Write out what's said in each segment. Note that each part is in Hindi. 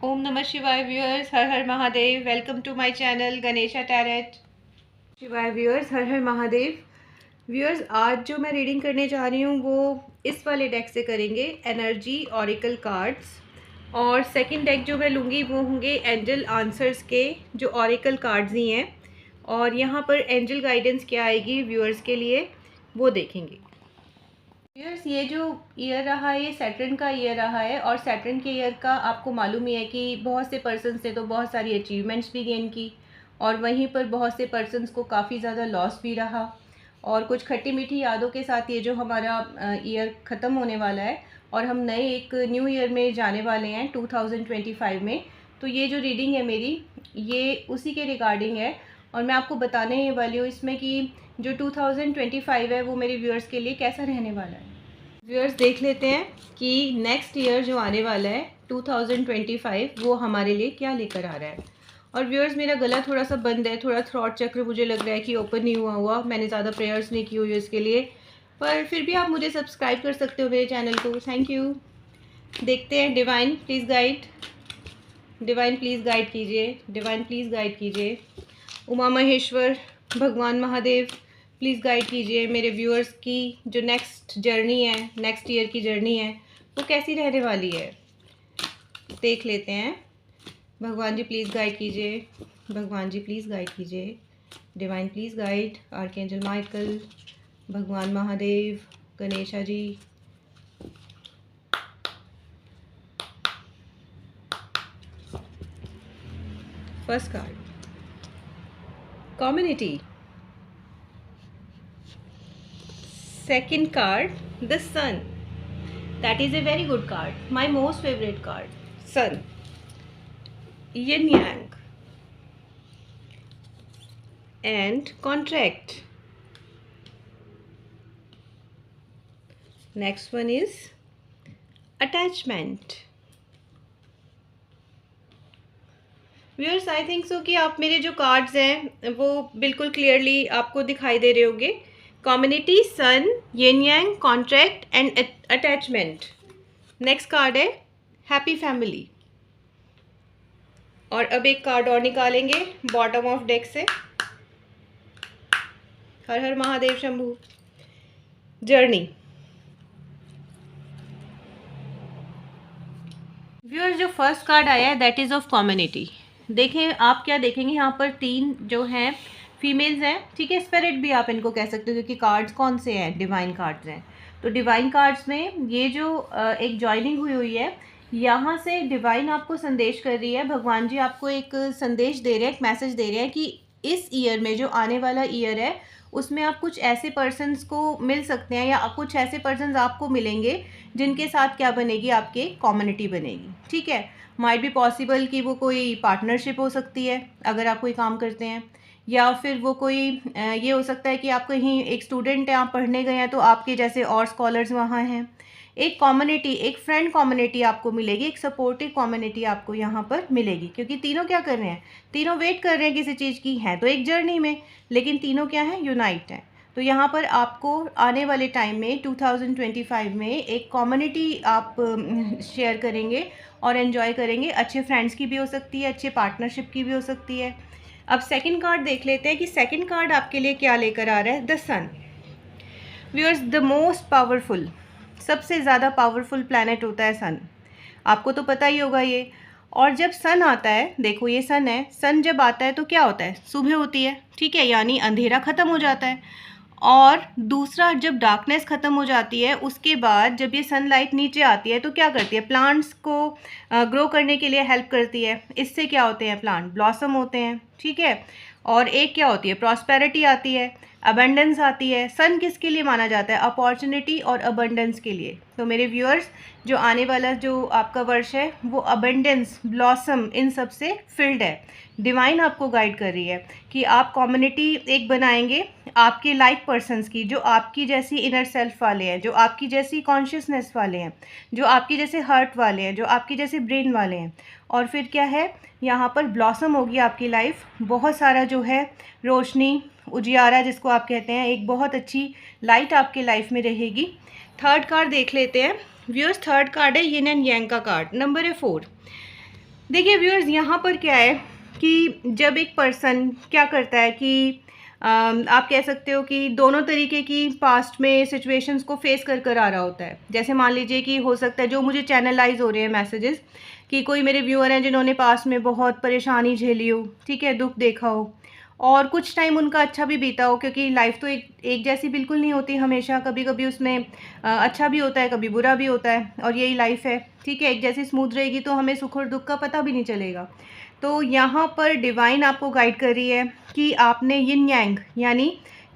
ओम नमः शिवाय व्यूअर्स, हर हर Mahadev. Welcome to my channel Ganesha tarot. शिवाय व्यूअर्स, हर हर महादेव। व्यूअर्स, आज जो मैं रीडिंग करने जा रही हूँ वो इस वाले डेक से करेंगे, एनर्जी ऑरिकल कार्ड्स। और सेकंड डेक जो मैं लूँगी वो होंगे एंजल आंसर्स के जो ऑरिकल कार्ड्स ही हैं। और यहाँ पर एंजल गाइडेंस क्या आएगी व्यूअर्स के लिए वो देखेंगे। व्यूअर्स, ये जो ईयर रहा है ये सैटर्न का ईयर रहा है, और सैटर्न के ईयर का आपको मालूम ही है कि बहुत से पर्सन्स ने तो बहुत सारी अचीवमेंट्स भी गेन की, और वहीं पर बहुत से पर्सन्स को काफ़ी ज़्यादा लॉस भी रहा। और कुछ खट्टी मीठी यादों के साथ ये जो हमारा ईयर ख़त्म होने वाला है और हम नए एक न्यू ईयर में जाने वाले हैं 2025 में। तो ये जो रीडिंग है मेरी, ये उसी के रिगार्डिंग है, और मैं आपको बताने ही वाली हूँ इसमें कि जो 2025 है वो मेरे व्यूअर्स के लिए कैसा रहने वाला है। व्यूअर्स, देख लेते हैं कि नेक्स्ट ईयर जो आने वाला है 2025 वो हमारे लिए क्या लेकर आ रहा है। और व्यूअर्स, मेरा गला थोड़ा सा बंद है, थोड़ा थ्रॉट चक्र मुझे लग रहा है कि ओपन नहीं हुआ। मैंने ज़्यादा प्रेयर्स नहीं की हुई इसके लिए, पर फिर भी आप मुझे सब्सक्राइब कर सकते हो मेरे चैनल को। Thank you. देखते हैं। Divine please guide, divine please guide कीजिए, डिवाइन प्लीज़ गाइड कीजिए। उमा महेश्वर, भगवान महादेव प्लीज़ गाइड कीजिए मेरे व्यूअर्स की जो नेक्स्ट जर्नी है, नेक्स्ट ईयर की जर्नी है वो कैसी रहने वाली है। देख लेते हैं। भगवान जी प्लीज़ गाइड कीजिए, भगवान जी प्लीज़ गाइड कीजिए, divine please guide, archangel Michael, भगवान Mahadev, Ganesha ji. First card, community. Second card, the sun. That is a very good card. My most favorite card. Sun. Yin Yang. And contract. Next one is attachment. Viewers, I think so कि आप मेरे जो कार्ड्स हैं वो बिल्कुल क्लियरली आपको दिखाई दे रहे होंगे। Community, sun, yin yang, contract and attachment. Next card है हैप्पी फैमिली। और अब एक कार्ड और निकालेंगे बॉटम ऑफ डेक से। हर हर महादेव शंभू। जर्नी। व्यूअर्स, जो फर्स्ट कार्ड आया है दैट इज़ ऑफ कम्युनिटी। देखें, आप क्या देखेंगे यहाँ पर तीन जो हैं फीमेल्स हैं, ठीक है। स्पिरिट भी आप इनको कह सकते हो क्योंकि कार्ड्स कौन से हैं, डिवाइन कार्ड्स हैं। तो डिवाइन कार्ड्स में ये जो एक जॉइनिंग हुई है, यहाँ से डिवाइन आपको संदेश कर रही है। भगवान जी आपको एक संदेश दे रहे हैं, एक मैसेज दे रहे हैं कि इस ईयर में जो आने वाला ईयर है उसमें आप कुछ ऐसे पर्सन्स को मिल सकते हैं, या कुछ ऐसे पर्सन्स आपको मिलेंगे जिनके साथ क्या बनेगी, आपके कम्युनिटी बनेगी, ठीक है। माइट बी पॉसिबल कि वो कोई पार्टनरशिप हो सकती है अगर आप कोई काम करते हैं, या फिर वो कोई ये हो सकता है कि आप कहीं एक स्टूडेंट हैं, आप पढ़ने गए हैं तो आपके जैसे और स्कॉलर्स वहाँ हैं। एक कम्युनिटी, एक फ्रेंड कम्युनिटी आपको मिलेगी, एक सपोर्टिव कम्युनिटी आपको यहाँ पर मिलेगी, क्योंकि तीनों क्या कर रहे हैं, तीनों वेट कर रहे हैं किसी चीज़ की, हैं तो एक जर्नी में, लेकिन तीनों क्या हैं, यूनाइट हैं। तो यहाँ पर आपको आने वाले टाइम में 2025 में एक कम्युनिटी आप शेयर करेंगे और एंजॉय करेंगे। अच्छे फ्रेंड्स की भी हो सकती है, अच्छे पार्टनरशिप की भी हो सकती है। अब सेकंड कार्ड देख लेते हैं कि सेकंड कार्ड आपके लिए क्या लेकर आ रहा है। The sun. Viewers, the most powerful, सबसे ज़्यादा पावरफुल प्लैनेट होता है सन, आपको तो पता ही होगा ये। और जब सन आता है, देखो ये सन है, सन जब आता है तो क्या होता है, सुबह होती है, ठीक है, यानी अंधेरा ख़त्म हो जाता है। और दूसरा, जब डार्कनेस ख़त्म हो जाती है उसके बाद जब ये सनलाइट नीचे आती है तो क्या करती है, प्लांट्स को ग्रो करने के लिए हेल्प करती है। इससे क्या होते हैं, प्लांट ब्लॉसम होते हैं, ठीक है। और एक क्या होती है, प्रॉस्पेरिटी आती है, अबंडेंस आती है। सन किसके लिए माना जाता है, अपॉर्चुनिटी और अबंडेंस के लिए। तो मेरे व्यूअर्स, जो आने वाला जो आपका वर्ष है वो अबंडेंस, ब्लॉसम, इन सब से फिल्ड है। डिवाइन आपको गाइड कर रही है कि आप कम्युनिटी एक बनाएंगे आपके लाइक पर्सन्स की, जो आपकी जैसी इनर सेल्फ वाले हैं, जो आपकी जैसी कॉन्शियसनेस वाले हैं, जो आपकी जैसे हार्ट वाले हैं, जो आपकी जैसे ब्रेन वाले हैं। और फिर क्या है, यहाँ पर ब्लॉसम होगी आपकी लाइफ, बहुत सारा जो है रोशनी, उजियारा जिसको आप कहते हैं, एक बहुत अच्छी लाइट आपके लाइफ में रहेगी। थर्ड कार्ड देख लेते हैं व्यूअर्स। थर्ड कार्ड है यिन एंड यांग का कार्ड, नंबर है 4। देखिए व्यूअर्स, यहाँ पर क्या है कि जब एक पर्सन क्या करता है कि आप कह सकते हो कि दोनों तरीके की पास्ट में सिचुएशंस को फेस कर आ रहा होता है। जैसे मान लीजिए कि हो सकता है जो मुझे चैनलाइज हो रहे हैं मैसेजेस, कि कोई मेरे व्यूअर हैं जिन्होंने पास्ट में बहुत परेशानी झेली हो, ठीक है, दुख देखा हो, और कुछ टाइम उनका अच्छा भी बीता हो, क्योंकि लाइफ तो एक जैसी बिल्कुल नहीं होती हमेशा, कभी कभी उसमें अच्छा भी होता है, कभी बुरा भी होता है, और यही लाइफ है, ठीक है। एक जैसी स्मूथ रहेगी तो हमें सुख और दुख का पता भी नहीं चलेगा। तो यहाँ पर डिवाइन आपको गाइड कर रही है कि आपने यिन यांग यानी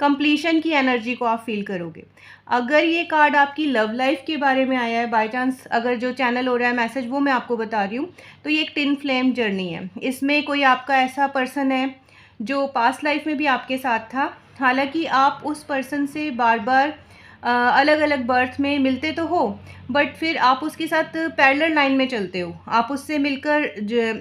कंप्लीशन की एनर्जी को आप फील करोगे। अगर ये कार्ड आपकी लव लाइफ के बारे में आया है बाय चांस, अगर जो चैनल हो रहा है मैसेज वो मैं आपको बता रही हूँ, तो ये एक टिन फ्लेम जर्नी है। इसमें कोई आपका ऐसा पर्सन है जो पास्ट लाइफ में भी आपके साथ था। हालांकि आप उस पर्सन से बार बार अलग अलग बर्थ में मिलते तो हो, बट फिर आप उसके साथ पैरेलल लाइन में चलते हो। आप उससे मिलकर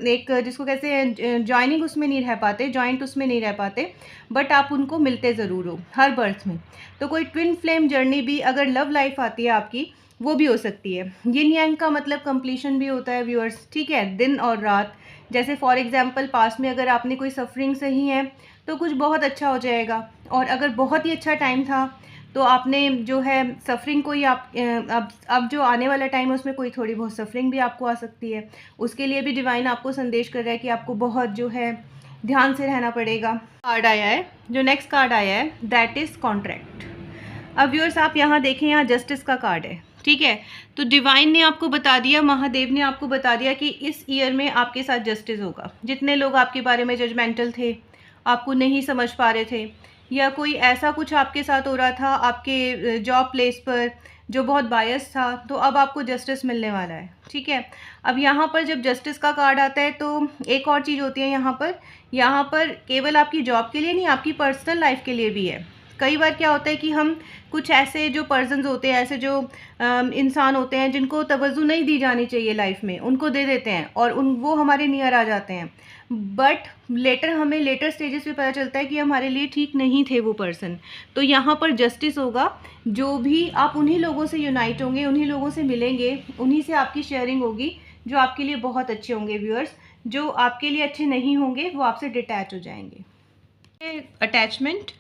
एक जिसको कहते हैं जॉइनिंग उसमें नहीं रह पाते, जॉइंट उसमें नहीं रह पाते, बट आप उनको मिलते ज़रूर हो हर बर्थ में। तो कोई ट्विन फ्लेम जर्नी भी अगर लव लाइफ आती है आपकी, वो भी हो सकती है। यिन यांग का मतलब कंप्लीशन भी होता है व्यूअर्स, ठीक है, दिन और रात। जैसे फॉर एग्जांपल पास्ट में अगर आपने कोई सफरिंग सही है तो कुछ बहुत अच्छा हो जाएगा, और अगर बहुत ही अच्छा टाइम था तो आपने जो है सफरिंग को ही आप अब जो आने वाला टाइम है उसमें कोई थोड़ी बहुत सफरिंग भी आपको आ सकती है। उसके लिए भी डिवाइन आपको संदेश कर रहा है कि आपको बहुत जो है ध्यान से रहना पड़ेगा। कार्ड आया है, जो नेक्स्ट कार्ड आया है दैट इज़ कॉन्ट्रैक्ट। अब व्यूअर्स आप यहाँ देखें, यहाँ जस्टिस का कार्ड है, ठीक है। तो डिवाइन ने आपको बता दिया, महादेव ने आपको बता दिया कि इस ईयर में आपके साथ जस्टिस होगा। जितने लोग आपके बारे में जजमेंटल थे, आपको नहीं समझ पा रहे थे, या कोई ऐसा कुछ आपके साथ हो रहा था आपके जॉब प्लेस पर जो बहुत बायस था, तो अब आपको जस्टिस मिलने वाला है, ठीक है। अब यहाँ पर जब जस्टिस का कार्ड आता है तो एक और चीज़ होती है यहाँ पर केवल आपकी जॉब के लिए नहीं, आपकी पर्सनल लाइफ के लिए भी है। कई बार क्या होता है कि हम कुछ ऐसे जो पर्सन्स होते हैं, ऐसे जो इंसान होते हैं जिनको तवज्जो नहीं दी जानी चाहिए लाइफ में, उनको दे देते हैं और वो हमारे नियर आ जाते हैं, बट हमें लेटर स्टेजेस पे पता चलता है कि हमारे लिए ठीक नहीं थे वो पर्सन। तो यहाँ पर जस्टिस होगा। जो भी आप उन्हीं लोगों से यूनाइट होंगे, उन्हीं लोगों से मिलेंगे, उन्हीं से आपकी शेयरिंग होगी जो आपके लिए बहुत अच्छे होंगे व्यूअर्स। जो आपके लिए अच्छे नहीं होंगे वो आपसे डिटैच हो जाएंगे। अटैचमेंट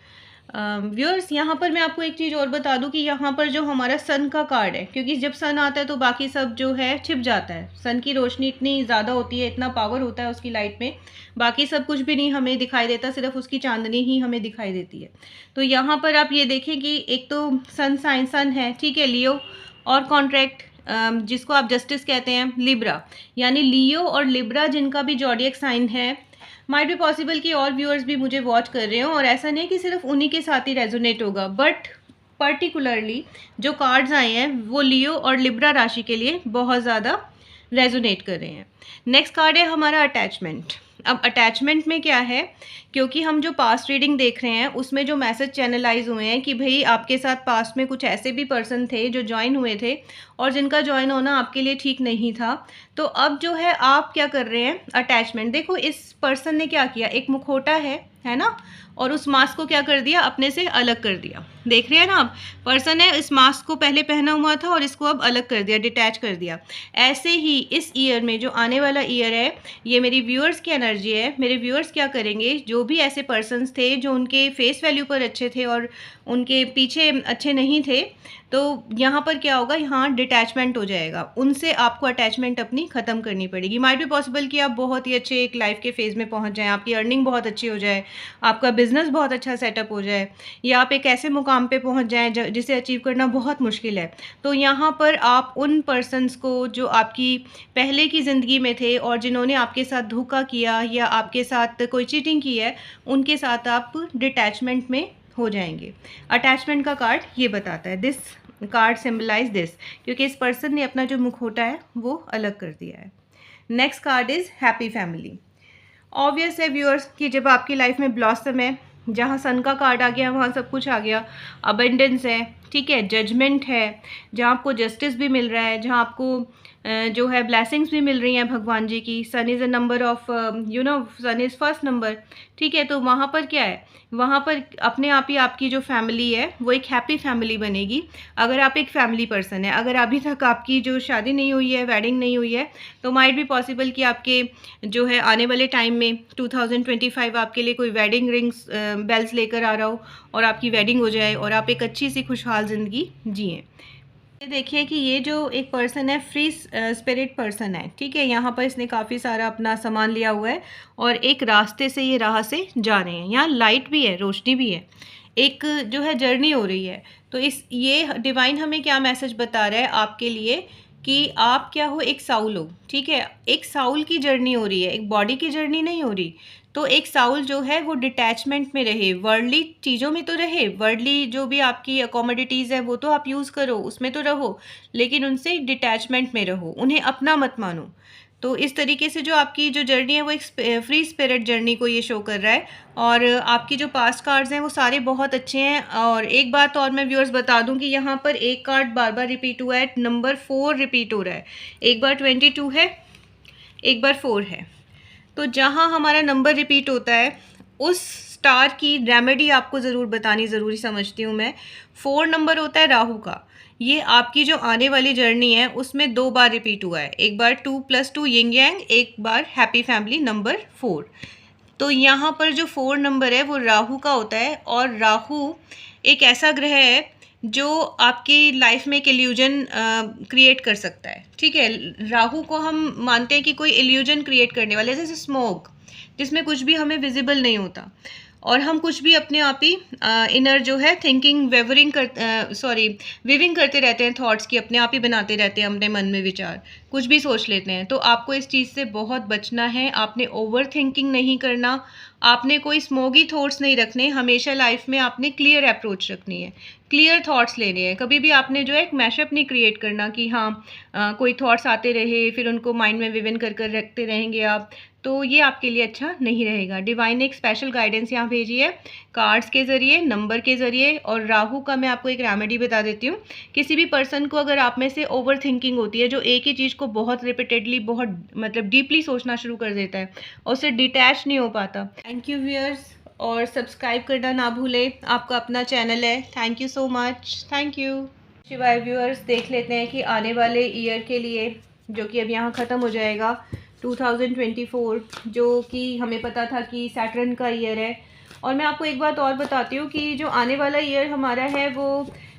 व्यूअर्स, यहाँ पर मैं आपको एक चीज़ और बता दूं कि यहाँ पर जो हमारा सन का कार्ड है, क्योंकि जब सन आता है तो बाकी सब जो है छिप जाता है। सन की रोशनी इतनी ज़्यादा होती है, इतना पावर होता है उसकी लाइट में, बाकी सब कुछ भी नहीं हमें दिखाई देता, सिर्फ उसकी चांदनी ही हमें दिखाई देती है। तो यहाँ पर आप ये देखें कि एक तो सन साइन सन है, ठीक है, लियो, और कॉन्ट्रैक्ट जिसको आप जस्टिस कहते हैं लिब्रा, यानी लियो और लिब्रा जिनका भी जॉडियक साइन है। माइट बी पॉसिबल कि और व्यूअर्स भी मुझे वॉच कर रहे हो, और ऐसा नहीं कि सिर्फ उन्हीं के साथ ही रेजोनेट होगा, बट पर्टिकुलरली जो कार्ड्स आए हैं वो लियो और लिब्रा राशि के लिए बहुत ज़्यादा रेजोनेट कर रहे हैं। नेक्स्ट कार्ड है हमारा अटैचमेंट। अब अटैचमेंट में क्या है, क्योंकि हम जो पास्ट रीडिंग देख रहे हैं उसमें जो मैसेज चैनलाइज हुए हैं कि भाई आपके साथ पास्ट में कुछ ऐसे भी पर्सन थे जो ज्वाइन हुए थे और जिनका ज्वाइन होना आपके लिए ठीक नहीं था। तो अब जो है आप क्या कर रहे हैं, अटैचमेंट। देखो इस पर्सन ने क्या किया, एक मुखौटा है ना, और उस मास्क को क्या कर दिया, अपने से अलग कर दिया। देख रहे हैं ना आप, पर्सन है इस मास्क को पहले पहना हुआ था और इसको अब अलग कर दिया, डिटैच कर दिया। ऐसे ही इस ईयर में जो आने वाला ईयर है, ये मेरी व्यूअर्स की एनर्जी है। मेरे व्यूअर्स क्या करेंगे, जो भी ऐसे पर्सन्स थे जो उनके फेस वैल्यू पर अच्छे थे और उनके पीछे अच्छे नहीं थे, तो यहाँ पर क्या होगा, यहाँ डिटैचमेंट हो जाएगा। उनसे आपको अटैचमेंट अपनी ख़त्म करनी पड़ेगी। माइट बी पॉसिबल कि आप बहुत ही अच्छे एक लाइफ के फेज़ में पहुँच जाएँ, आपकी अर्निंग बहुत अच्छी हो जाए, आपका बिजनेस बहुत अच्छा सेटअप हो जाए, या आप एक ऐसे मुकाम पे पहुँच जाएँ जिसे अचीव करना बहुत मुश्किल है। तो यहाँ पर आप उन पर्सन्स को जो आपकी पहले की ज़िंदगी में थे और जिन्होंने आपके साथ धोखा किया या आपके साथ कोई चीटिंग की है, उनके साथ आप डिटैचमेंट में हो जाएंगे। अटैचमेंट का कार्ड ये बताता है, दिस कार्ड सिंबलाइज दिस, क्योंकि इस पर्सन ने अपना जो मुखौटा है वो अलग कर दिया है। Next card is happy family. Obvious है व्यूअर्स कि जब आपकी लाइफ में ब्लॉसम है, जहाँ सन का कार्ड आ गया वहाँ सब कुछ आ गया, अबेंडेंस है, ठीक है, जजमेंट है, जहाँ आपको जस्टिस भी मिल रहा है, जहाँ आपको जो है ब्लेसिंग्स भी मिल रही हैं भगवान जी की। Sun is a number of sun is first number, ठीक है। तो वहाँ पर क्या है, वहाँ पर अपने आप ही आपकी जो फैमिली है वो एक हैप्पी फैमिली बनेगी। अगर आप एक फैमिली पर्सन है, अगर अभी तक आपकी जो शादी नहीं हुई है, वेडिंग नहीं हुई है, तो माइट भी पॉसिबल कि आपके जो है आने वाले टाइम में 2025 आपके लिए कोई वेडिंग रिंग्स बेल्स लेकर आ रहा हो और आपकी वेडिंग हो जाए और आप एक अच्छी सी खुशहाल ज़िंदगी जिएँ। ये देखिए कि ये जो एक पर्सन है फ्री स्पिरिट पर्सन है, ठीक है। यहाँ पर इसने काफ़ी सारा अपना सामान लिया हुआ है और एक रास्ते से ये राह से जा रहे हैं। यहाँ लाइट भी है, रोशनी भी है, एक जो है जर्नी हो रही है। तो इस ये डिवाइन हमें क्या मैसेज बता रहा है आपके लिए कि आप क्या हो, एक साउल हो, ठीक है। एक साउल की जर्नी हो रही है, एक बॉडी की जर्नी नहीं हो रही। तो एक साउल जो है वो डिटैचमेंट में रहे, वर्ल्डली चीज़ों में तो रहे, वर्ल्डली जो भी आपकी अकोमोडिटीज़ है वो तो आप यूज़ करो, उसमें तो रहो, लेकिन उनसे डिटैचमेंट में रहो, उन्हें अपना मत मानो। तो इस तरीके से जो आपकी जो जर्नी है वो एक फ्री स्पिरिट जर्नी को ये शो कर रहा है। और आपकी जो पास्ट कार्ड्स हैं वो सारे बहुत अच्छे हैं। और एक बात और मैं व्यूअर्स बता दूं कि यहाँ पर एक कार्ड बार बार रिपीट हुआ है, नंबर 4 रिपीट हो रहा है। एक बार 22 है, एक बार 4 है। तो जहाँ हमारा नंबर रिपीट होता है उस स्टार की रेमेडी आपको ज़रूर बतानी ज़रूरी समझती हूँ मैं। 4 नंबर होता है राहु का। ये आपकी जो आने वाली जर्नी है उसमें 2 बार रिपीट हुआ है, एक बार 2 + 2 यिंग यांग, एक बार हैप्पी फैमिली नंबर 4। तो यहाँ पर जो 4 नंबर है वो राहु का होता है। और राहु एक ऐसा ग्रह है जो आपकी लाइफ में एक इल्यूजन क्रिएट कर सकता है, ठीक है। राहु को हम मानते हैं कि कोई इल्यूजन क्रिएट करने वाले, जैसे स्मोक जिसमें कुछ भी हमें विजिबल नहीं होता और हम कुछ भी अपने आप ही इनर जो है थिंकिंग विविंग करते रहते हैं, थॉट्स की अपने आप ही बनाते रहते हैं अपने मन में विचार, कुछ भी सोच लेते हैं। तो आपको इस चीज़ से बहुत बचना है। आपने ओवर थिंकिंग नहीं करना, आपने कोई स्मोगी थॉट्स नहीं रखने। हमेशा लाइफ में आपने क्लियर अप्रोच रखनी है, क्लियर थॉट्स लेने हैं। कभी भी आपने जो है एक मैशअप नहीं क्रिएट करना कि हाँ कोई थॉट्स आते रहे फिर उनको माइंड में विविन कर कर रखते रहेंगे आप, तो ये आपके लिए अच्छा नहीं रहेगा। डिवाइन ने एक स्पेशल गाइडेंस यहाँ भेजी है कार्ड्स के ज़रिए, नंबर के ज़रिए। और राहु का मैं आपको एक रेमेडी बता देती हूँ। किसी भी पर्सन को अगर आप में से ओवर थिंकिंग होती है, जो एक ही चीज़ को बहुत रिपीटेडली बहुत मतलब डीपली सोचना शुरू कर देता है और उससे डिटैच नहीं हो पाता। थैंक यू व्यूअर्स, और सब्सक्राइब करना ना भूलें, आपका अपना चैनल है। Thank you so much, thank you. शिवाय व्यूअर्स, देख लेते हैं कि आने वाले ईयर के लिए, जो कि अब यहाँ ख़त्म हो जाएगा 2024, जो कि हमें पता था कि सैटर्न का ईयर है। और मैं आपको एक बात और बताती हूँ कि जो आने वाला ईयर हमारा है वो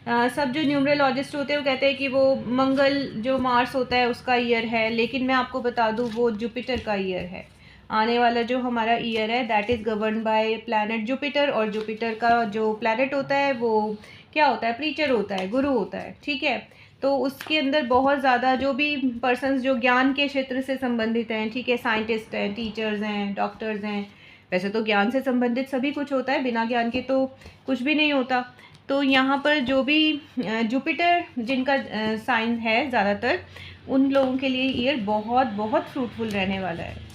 सब जो न्यूमरोलॉजिस्ट होते हैं वो कहते हैं कि वो मंगल जो मार्स होता है उसका ईयर है, लेकिन मैं आपको बता दूँ वो जुपिटर का ईयर है। आने वाला जो हमारा ईयर है that is govern by planet Jupiter. और जुपिटर का जो प्लैनेट होता है वो क्या होता है, प्रीचर होता है, गुरु होता है, ठीक है। तो उसके अंदर बहुत ज़्यादा जो भी पर्सन्स जो ज्ञान के क्षेत्र से संबंधित हैं, ठीक है, साइंटिस्ट हैं, टीचर्स हैं, डॉक्टर्स हैं, वैसे तो ज्ञान से संबंधित सभी कुछ होता है, बिना ज्ञान के तो कुछ भी नहीं होता। तो यहाँ पर जो भी जुपिटर जिनका साइन है ज़्यादातर, उन लोगों के लिए ईयर बहुत बहुत फ्रूटफुल रहने वाला है।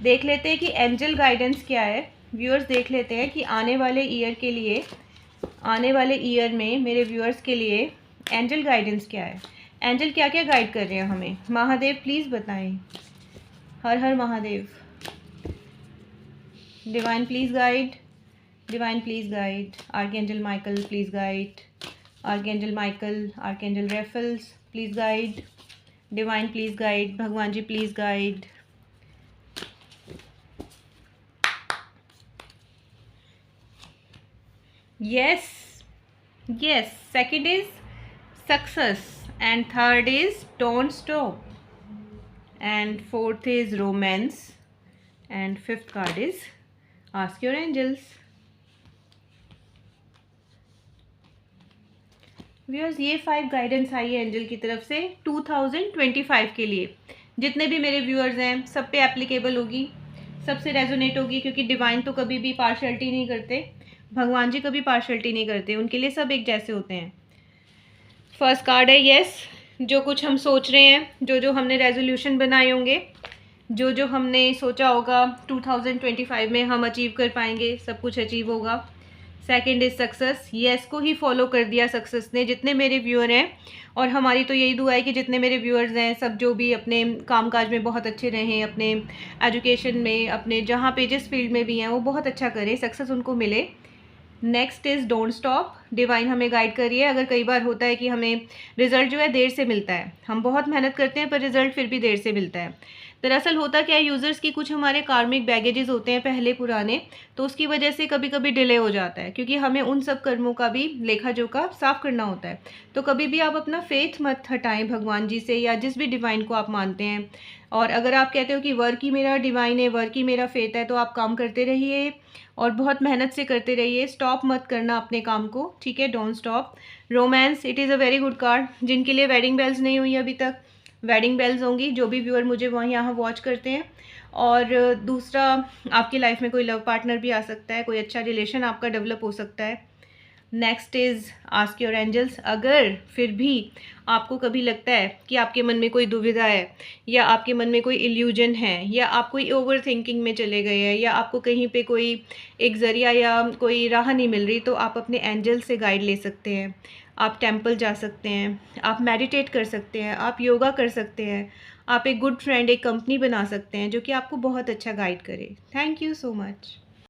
देख लेते हैं कि एंजल गाइडेंस क्या है व्यूअर्स। देख लेते हैं कि आने वाले ईयर के लिए, आने वाले ईयर में मेरे व्यूअर्स के लिए एंजल गाइडेंस क्या है, एंजल क्या क्या गाइड कर रहे हैं हमें। महादेव प्लीज़ बताएं, हर हर Mahadev. Divine please guide, divine please guide. Archangel Michael please guide, archangel Michael, archangel Raphael please guide. Divine please guide, भगवान जी please guide. Yes, yes. Second is success, and third is don't stop, and fourth is romance, and fifth card is ask your angels. Viewers, ये 5 गाइडेंस आई है एंजल की तरफ से 2025 के लिए। जितने भी मेरे व्यूअर्स हैं सब पे एप्लीकेबल होगी, सबसे रेजोनेट होगी, क्योंकि डिवाइन तो कभी भी पार्शलिटी नहीं करते, भगवान जी कभी पार्शलिटी नहीं करते, उनके लिए सब एक जैसे होते हैं। फर्स्ट कार्ड है यस। जो कुछ हम सोच रहे हैं, जो जो हमने रेजोल्यूशन बनाए होंगे, जो जो हमने सोचा होगा 2025 में हम अचीव कर पाएंगे, सब कुछ अचीव होगा। सेकंड इज़ सक्सेस, येस को ही फॉलो कर दिया सक्सेस ने। जितने मेरे व्यूअर हैं, और हमारी तो यही दुआ है कि जितने मेरे व्यूअर्स हैं सब जो भी अपने कामकाज में बहुत अच्छे रहें, अपने एजुकेशन में, अपने जहाँ पे जिस फील्ड में भी हैं वो बहुत अच्छा करें, सक्सेस उनको मिले। Next is don't stop, divine हमें गाइड करिए। अगर कई बार होता है कि हमें रिज़ल्ट जो है देर से मिलता है, हम बहुत मेहनत करते हैं पर रिज़ल्ट फिर भी देर से मिलता है। दरअसल होता क्या है, यूज़र्स की कुछ हमारे कार्मिक बैगेजेस होते हैं पहले पुराने, तो उसकी वजह से कभी कभी डिले हो जाता है, क्योंकि हमें उन सब कर्मों का भी लेखा जोखा साफ करना होता है। तो कभी भी आप अपना फेथ मत हटाएं भगवान जी से या जिस भी डिवाइन को आप मानते हैं। और अगर आप कहते हो कि वर्क ही मेरा डिवाइन है, वर्क ही मेरा फेथ है, तो आप काम करते रहिए और बहुत मेहनत से करते रहिए। स्टॉप मत करना अपने काम को, ठीक है, don't stop. Romance, it is a very good card. जिनके लिए वेडिंग बेल्स नहीं हुई अभी तक, वेडिंग बेल्स होंगी, जो भी व्यूअर मुझे वहाँ यहाँ वॉच करते हैं। और दूसरा, आपकी लाइफ में कोई लव पार्टनर भी आ सकता है, कोई अच्छा रिलेशन आपका डेवलप हो सकता है। Next is ask your angels. अगर फिर भी आपको कभी लगता है कि आपके मन में कोई दुविधा है, या आपके मन में कोई इल्यूजन है, या आप कोई ओवर थिंकिंग में चले गए हैं, या आपको कहीं पे कोई एक ज़रिया या कोई राह नहीं मिल रही, तो आप अपने एंजल से गाइड ले सकते हैं। आप टेंपल जा सकते हैं, आप मेडिटेट कर सकते हैं, आप योगा कर सकते हैं, आप एक गुड फ्रेंड, एक कंपनी बना सकते हैं जो कि आपको बहुत अच्छा गाइड करे। Thank you so much.